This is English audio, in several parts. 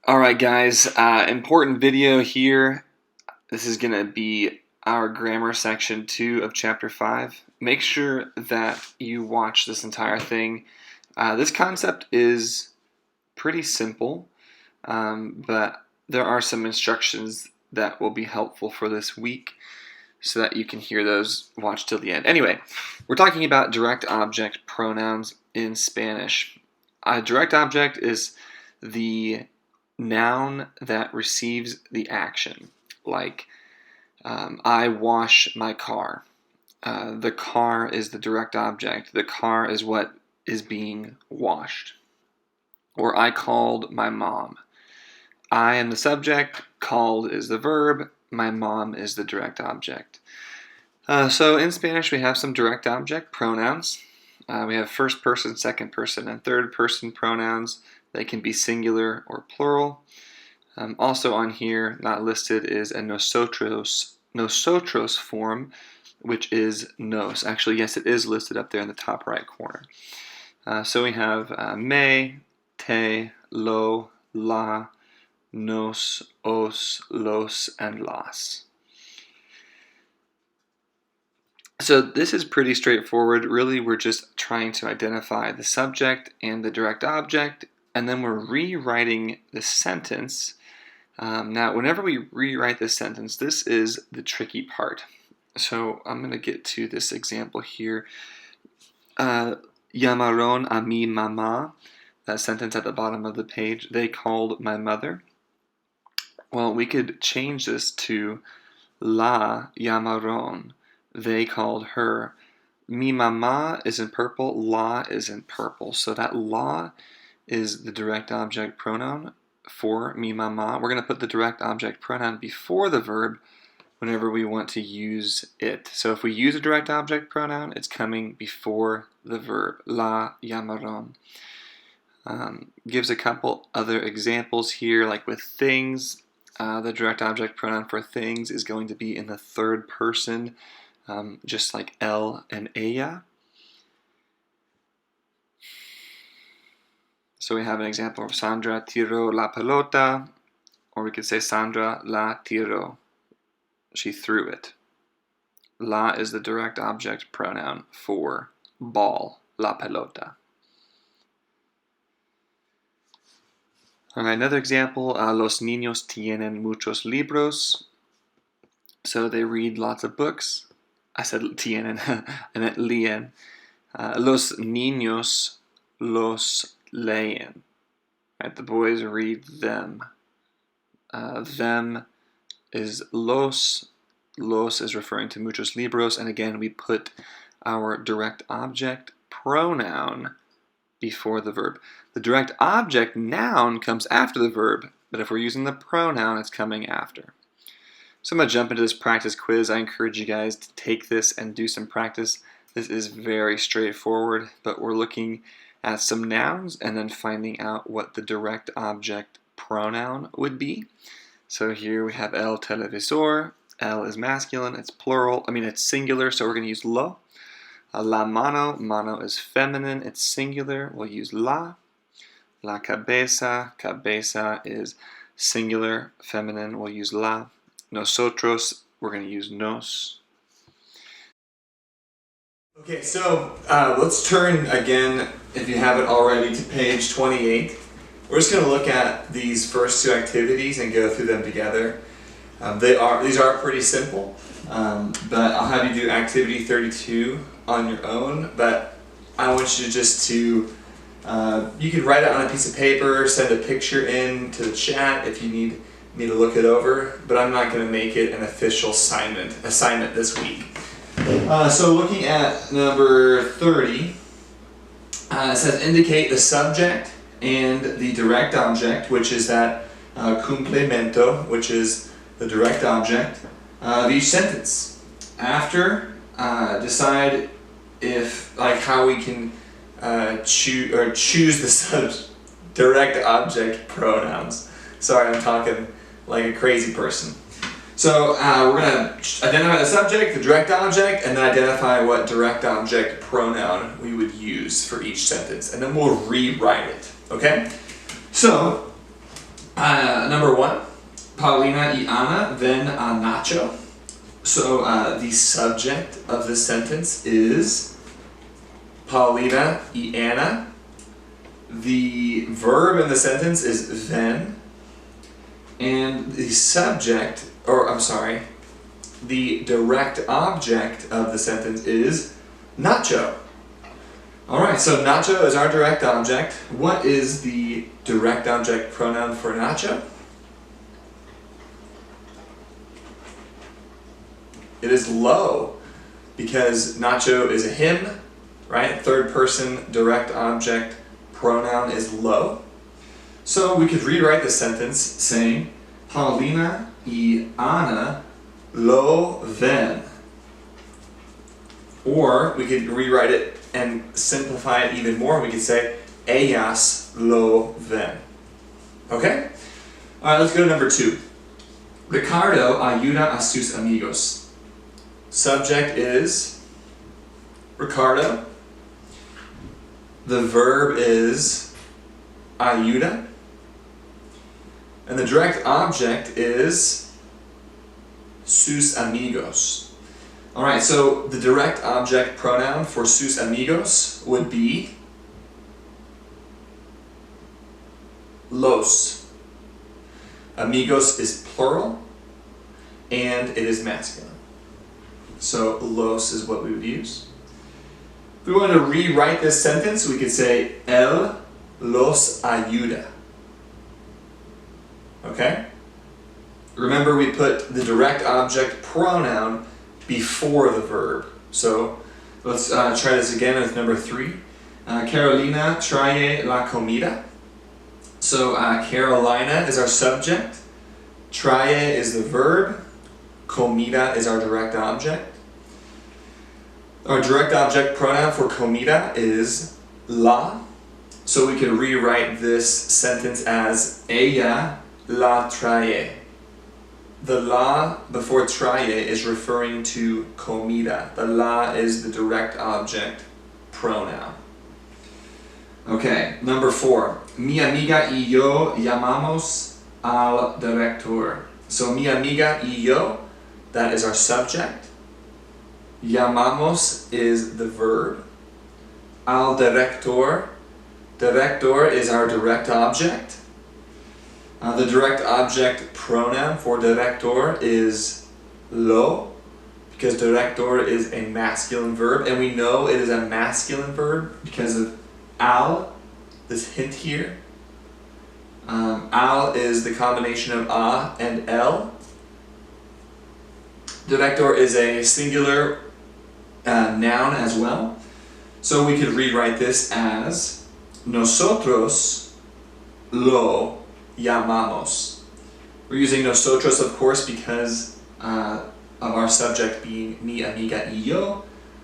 Alright guys, important video here. This is going to be our grammar section 2 of chapter 5. Make sure that you watch this entire thing. This concept is pretty simple, but there are some instructions that will be helpful for this week so that you can hear those. Watch till the end. Anyway, we're talking about direct object pronouns in Spanish. A direct object is the noun that receives the action, like I wash my car. The car is the direct object. The car is what is being washed. Or I called my mom. I am the subject, called is the verb, my mom is the direct object. So in Spanish we have some direct object pronouns. We have first person, second person, and third person pronouns. They can be singular or plural. Also on here, not listed, is a nosotros form, which is nos. Actually, yes, it is listed up there in the top right corner. So we have me, te, lo, la, nos, os, los, and las. So this is pretty straightforward. Really, we're just trying to identify the subject and the direct object, and then we're rewriting the sentence. Now, whenever we rewrite this sentence, this is the tricky part. So I'm going to get to this example here. Llamaron a mi mamá. That sentence at the bottom of the page. They called my mother. Well, we could change this to la llamaron. They called her. Mi mamá is in purple. La is in purple. So that la is the direct object pronoun for mi mamá. We're going to put the direct object pronoun before the verb whenever we want to use it. So if we use a direct object pronoun, it's coming before the verb. La llamaron. Gives a couple other examples here, like with things. The direct object pronoun for things is going to be in the third person, just like él and ella. So we have an example of Sandra tiró la pelota, or we could say Sandra la tiró. She threw it. La is the direct object pronoun for ball, la pelota. All right, another example, los niños tienen muchos libros. So they read lots of books. I said tienen, I meant leen. Los niños los leen. Right, the boys read them. Them is los. Los is referring to muchos libros, and again we put our direct object pronoun before the verb. The direct object noun comes after the verb, but if we're using the pronoun, it's coming after. So I'm going to jump into this practice quiz. I encourage you guys to take this and do some practice. This is very straightforward, but we're looking at some nouns and then finding out what the direct object pronoun would be. So here we have el televisor. El is masculine, it's plural, it's singular, so we're going to use lo. La mano, mano is feminine, it's singular, we'll use la. La cabeza, cabeza is singular, feminine, we'll use la. Nosotros, we're going to use nos. Okay, so let's turn again, if you haven't already, to page 28. We're just going to look at these first two activities and go through them together. These are pretty simple, but I'll have you do activity 32 on your own, but I want you you can write it on a piece of paper, send a picture in to the chat if you need me to look it over, but I'm not going to make it an official assignment this week. So looking at number 30, it says indicate the subject and the direct object, which is that complemento, which is the direct object of each sentence. After, decide how we can choose the direct object pronouns. Sorry, I'm talking like a crazy person. So we're going to identify the subject, the direct object, and then identify what direct object pronoun we would use for each sentence. And then we'll rewrite it, okay? So Number 1, Paulina y Ana ven a Nacho. So the subject of this sentence is Paulina y Ana. The verb in the sentence is ven. And the subject, the direct object of the sentence is Nacho. Alright, so Nacho is our direct object. What is the direct object pronoun for Nacho? It is lo, because Nacho is a him, right? Third person direct object pronoun is lo. So we could rewrite this sentence saying, Paulina y Ana lo ven. Or we could rewrite it and simplify it even more. We could say, ellas lo ven. Okay? Alright, let's go to number 2. Ricardo ayuda a sus amigos. Subject is Ricardo. The verb is ayuda. And the direct object is sus amigos. Alright, so the direct object pronoun for sus amigos would be los. Amigos is plural, and it is masculine. So los is what we would use. If we want to rewrite this sentence, we could say, él los ayuda. Okay? Remember, we put the direct object pronoun before the verb. So let's try this again with number 3. Carolina trae la comida. So Carolina is our subject. Trae is the verb. Comida is our direct object. Our direct object pronoun for comida is la. So we can rewrite this sentence as ella la trae. The la before trae is referring to comida. The la is the direct object pronoun. Okay, number 4. Mi amiga y yo llamamos al director. So mi amiga y yo, that is our subject. Llamamos is the verb. Al director. Director is our direct object. The direct object pronoun for director is lo, because director is a masculine verb, and we know it is a masculine verb because of al, this hint here. Al is the combination of a and el. Director is a singular noun as well. So we could rewrite this as nosotros lo llamamos. We're using nosotros, of course, because of our subject being mi amiga y yo.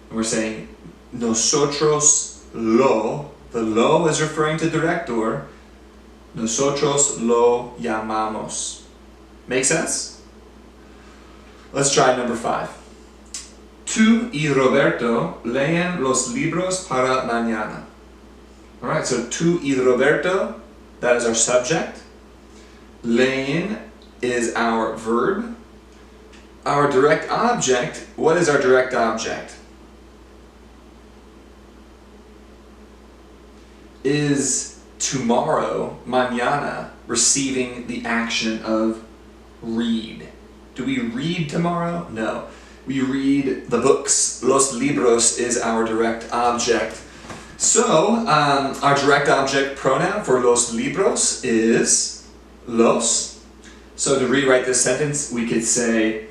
And we're saying nosotros lo. The lo is referring to director. Nosotros lo llamamos. Make sense? Let's try number 5. Tú y Roberto leen los libros para mañana. Alright, so tú y Roberto, that is our subject. Leen is our verb. Our direct object, what is our direct object? Is tomorrow, mañana, receiving the action of read. Do we read tomorrow? No. We read the books. Los libros is our direct object. So, our direct object pronoun for los libros is los. So to rewrite this sentence, we could say,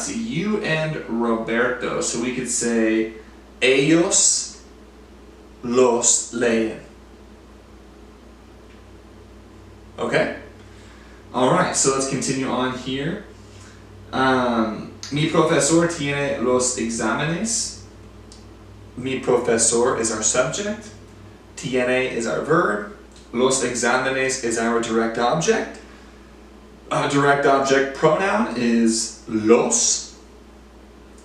you and Roberto. So we could say, ellos los leen. Okay? Alright, so let's continue on here. Mi profesor tiene los exámenes. Mi profesor is our subject. Tiene is our verb. Los exámenes is our direct object. Our direct object pronoun is los.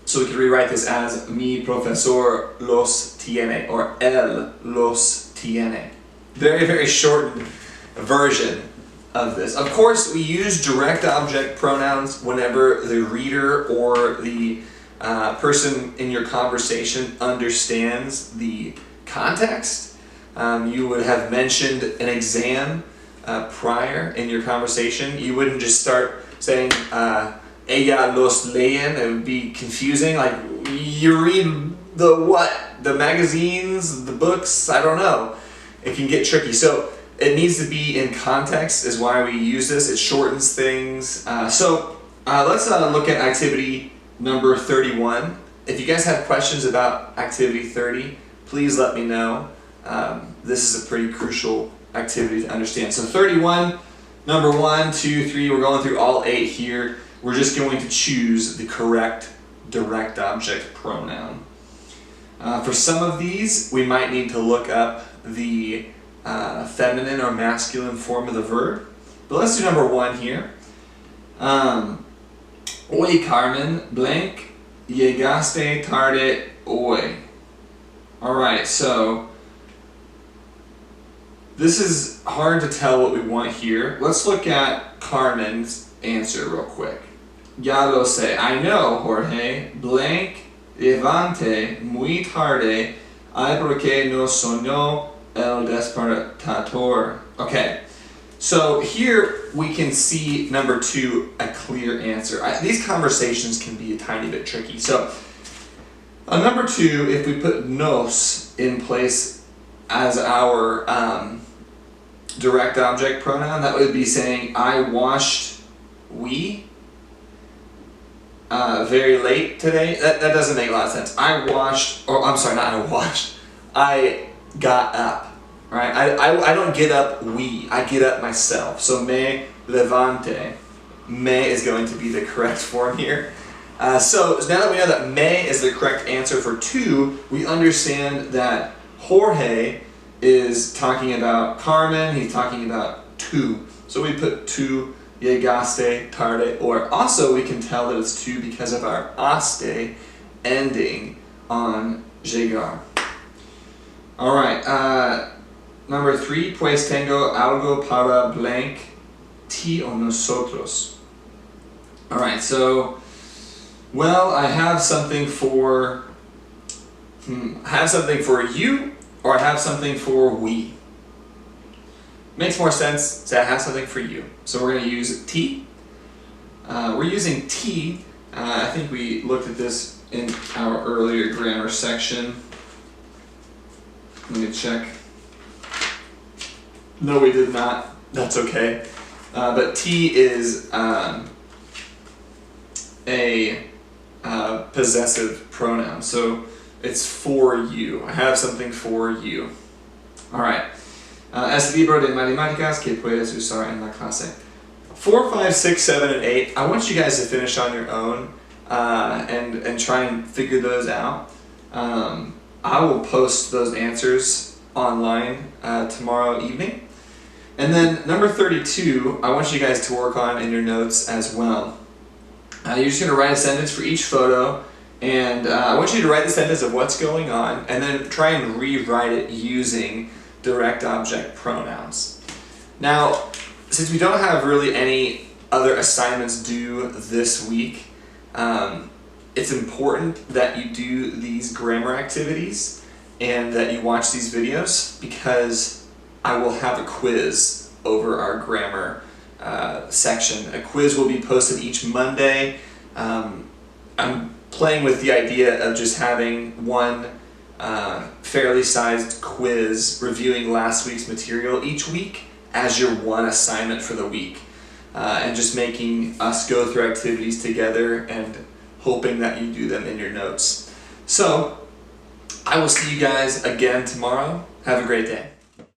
So we can rewrite this as mi profesor los tiene, or él los tiene. Very, very short version of this. Of course, we use direct object pronouns whenever the reader or the person in your conversation understands the context. You would have mentioned an exam prior in your conversation. You wouldn't just start saying ella los leen. It would be confusing. Like, you read the what? The magazines, the books, I don't know. It can get tricky. So it needs to be in context is why we use this. It shortens things. Let's look at activity number 31. If you guys have questions about activity 30, please let me know. This is a pretty crucial activity to understand. So 31, number 1, 2, 3, we're going through all 8 here. We're just going to choose the correct direct object pronoun. For some of these, we might need to look up the feminine or masculine form of the verb. But let's do number 1 here. Hoy, Carmen, blank, llegaste tarde hoy. Alright, so this is hard to tell what we want here. Let's look at Carmen's answer real quick. Ya lo sé. I know, Jorge. Blank, levante muy tarde, ay porque no sonó el despertador. Okay, so here we can see number 2, a clear answer. These conversations can be a tiny bit tricky. So on number 2, if we put nos in place as our direct object pronoun, that would be saying I washed very late today. That doesn't make a lot of sense. I got up. Right? I don't get up I get up myself. So me levante. Me is going to be the correct form here. So now that we know that me is the correct answer for 2, we understand that Jorge is talking about Carmen, he's talking about tú. So we put tú, llegaste tarde, or also we can tell that it's tú because of our aste ending on llegar. Alright, number 3, pues tengo algo para blank, ti o nosotros. Alright, so, well, I have something for, you, or I have something for we. Makes more sense to say I have something for you. So we're going to use ti. We're using ti. I think we looked at this in our earlier grammar section. Let me check. No, we did not. That's okay. But ti is a possessive pronoun. So it's for you. I have something for you. All right. Es libro de matemáticas que puedes usar en la clase. 4, 5, 6, 7, and 8. I want you guys to finish on your own and try and figure those out. I will post those answers online tomorrow evening. And then number 32, I want you guys to work on in your notes as well. You're just going to write a sentence for each photo, and I want you to write the sentence of what's going on, and then try and rewrite it using direct object pronouns. Now, since we don't have really any other assignments due this week, it's important that you do these grammar activities and that you watch these videos, because I will have a quiz over our grammar section. A quiz will be posted each Monday. I'm playing with the idea of just having one fairly sized quiz reviewing last week's material each week as your one assignment for the week, and just making us go through activities together and hoping that you do them in your notes. So I will see you guys again tomorrow. Have a great day.